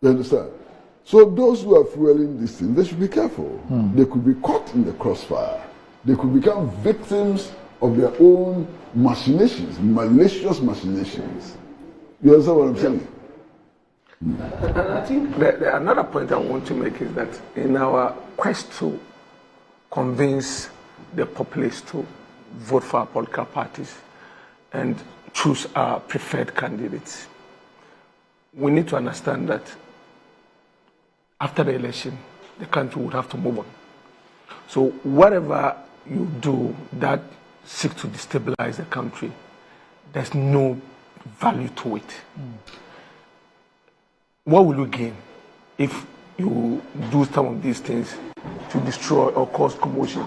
You understand? So those who are fueling this thing, they should be careful. They could be caught in the crossfire. They could become victims of their own machinations, malicious machinations. You understand what I'm saying? And I think another point I want to make is that in our quest to convince the populace to vote for our political parties and choose our preferred candidates, we need to understand that after the election, the country would have to move on. So whatever you do that seeks to destabilize the country, there's no value to it. What will you gain if you do some of these things to destroy or cause commotion?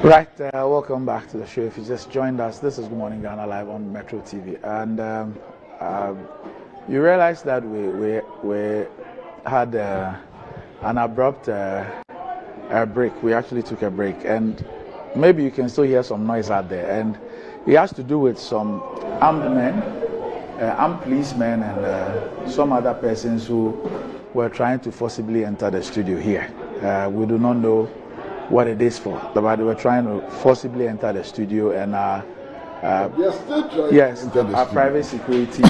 Right, welcome back to the show. If you just joined us, this is Good Morning Ghana live on MetroTV, and you realize that we had an abrupt break. We actually took a break, and maybe you can still hear some noise out there, and it has to do with some armed men, armed policemen, and some other persons who were trying to forcibly enter the studio here. We do not know what it is for, but they were trying to forcibly enter the studio, and our private security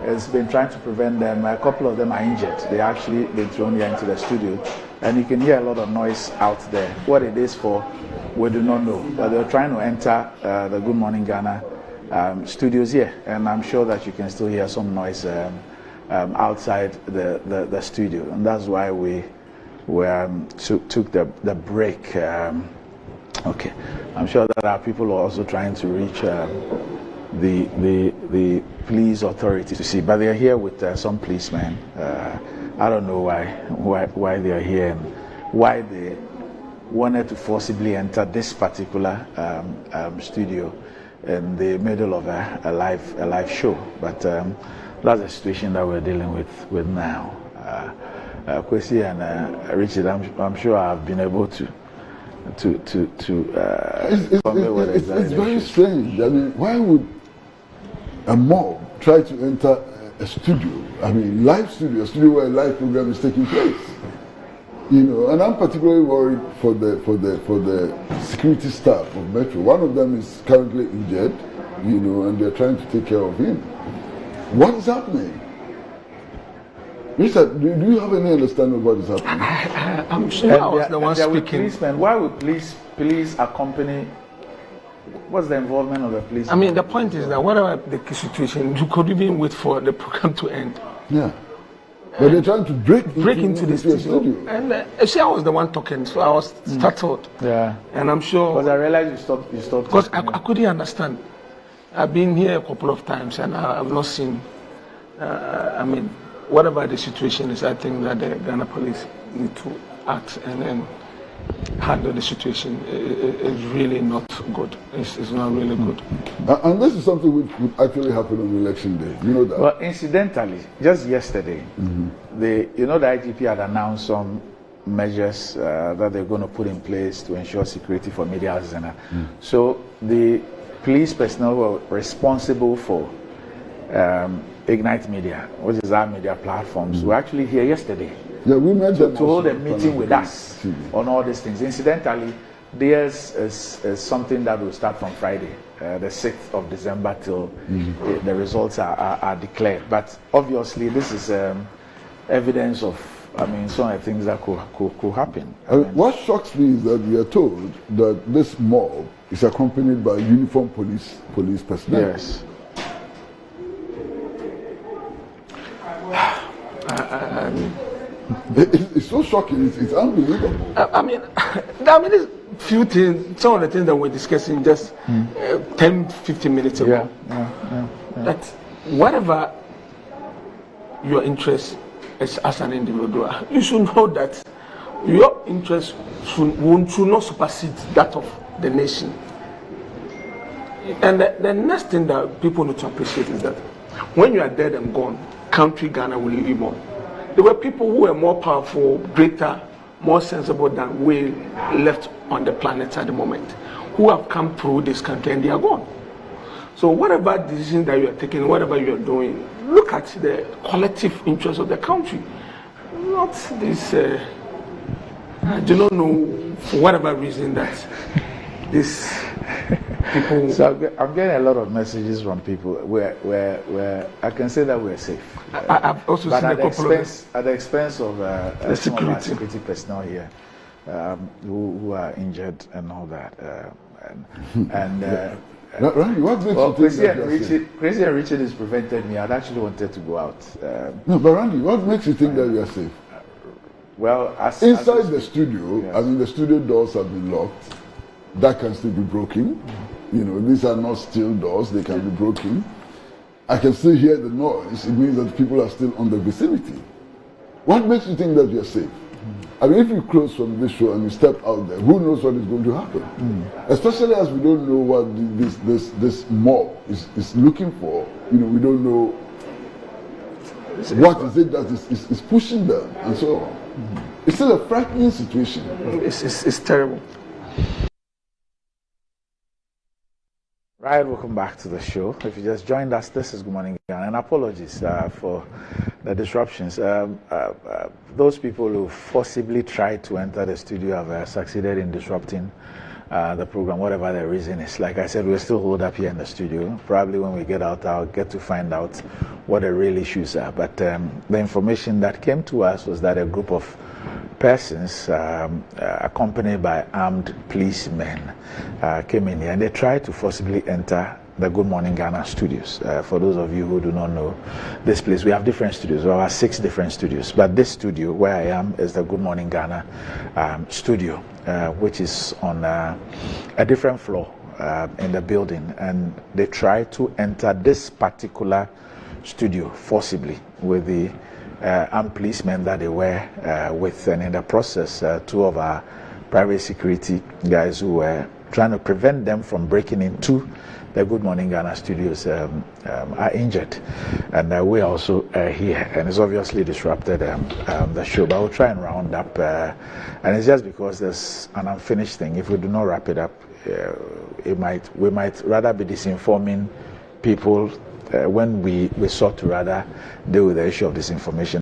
has been trying to prevent them. A couple of them are injured. They actually been thrown here into the studio, and you can hear a lot of noise out there. What it is for, we do not know, but they're trying to enter the Good Morning Ghana studios here, and I'm sure that you can still hear some noise outside the studio, and that's why we took the break. Okay, I'm sure that our people are also trying to reach the police authorities to see, but they are here with some policemen. I don't know why they are here and why they wanted to forcibly enter this particular studio in the middle of a live show, but that's the situation that we're dealing with now. Kwesi and Richard, I'm sure I've been able to it's very strange. I mean, why would a mob try to enter a studio? I mean, a studio where a live program is taking place. You know, and I'm particularly worried for the security staff of Metro. One of them is currently injured, you know, and they're trying to take care of him. What is happening? Richard, do you have any understanding of what is happening? I'm sure I was the one speaking. Why would police accompany? What's the involvement of the police? I mean, the point is that whatever the situation, you could even wait for the program to end. Yeah. But they're trying to break into the studio. And I was the one talking, so I was startled. Yeah. And I'm sure. Because I realized you stopped. Because I couldn't understand. I've been here a couple of times and I've not seen. I mean, whatever the situation is, I think that the Ghana police need to act and then handle the situation. It's really not good. It's not really good. And this is something which would actually happen on election day. You know that? Well, incidentally, just yesterday, the IGP had announced some measures that they're going to put in place to ensure security for media houses. So the police personnel were responsible for Ignite Media, which is our media platforms, were actually here yesterday. Yeah, we met them to hold a meeting with us on all these things. Incidentally, theirs is something that will start from Friday, the 6th of December, till the results are declared. But obviously, this is evidence of, some of the things that could happen. What shocks me is that we are told that this mob is accompanied by uniformed police personnel. Yes. It's so shocking. It's unbelievable. There's few things, some of the things that we're discussing just 10-15 minutes ago. Yeah. That whatever your interest is as an individual, you should know that your interest should not supersede that of the nation. And the next thing that people need to appreciate is that when you are dead and gone, country Ghana will live on. There were people who were more powerful, greater, more sensible than we left on the planet at the moment, who have come through this country and they are gone. So whatever decision that you are taking, whatever you are doing, look at the collective interest of the country. Not this, I do not know, for whatever reason that this people... So I'm getting a lot of messages from people where I can say that we're safe. I've also but seen at the expense of the some of our security. security personnel here who are injured and all that. Randy, what makes you think that you are safe? Crazy and Richard has prevented me. I'd actually wanted to go out. No, but Randy, what makes you think that you are safe? Well, inside the studio, yes. I mean, the studio doors have been locked. That can still be broken. You know, these are not steel doors, they can be broken. I can still hear the noise. It means that people are still on the vicinity. What makes you think that you're safe? I mean, if you close from this show and you step out there, who knows what is going to happen? Especially as we don't know what this mob is looking for. You know, we don't know what is it that is pushing them and so on. It's still a frightening situation. It's terrible. Right, welcome back to the show. If you just joined us, this is Good Morning Ghana, and apologies for the disruptions. Those people who forcibly tried to enter the studio have succeeded in disrupting the program, whatever the reason is. Like I said, we're still holed up here in the studio. Probably when we get out, I'll get to find out what the real issues are. But the information that came to us was that a group of persons accompanied by armed policemen came in here and they tried to forcibly enter the Good Morning Ghana studios. For those of you who do not know this place, we have different studios. We have 6 different studios, but this studio where I am is the Good Morning Ghana studio, which is on a different floor in the building, and they tried to enter this particular studio forcibly with the armed policemen that they were with, and in the process 2 of our private security guys who were trying to prevent them from breaking into the Good Morning Ghana studios are injured, and we also here, and it's obviously disrupted the show, but we'll try and round up, and it's just because there's an unfinished thing. If we do not wrap it up, we might rather be disinforming people when we sought to rather deal with the issue of disinformation.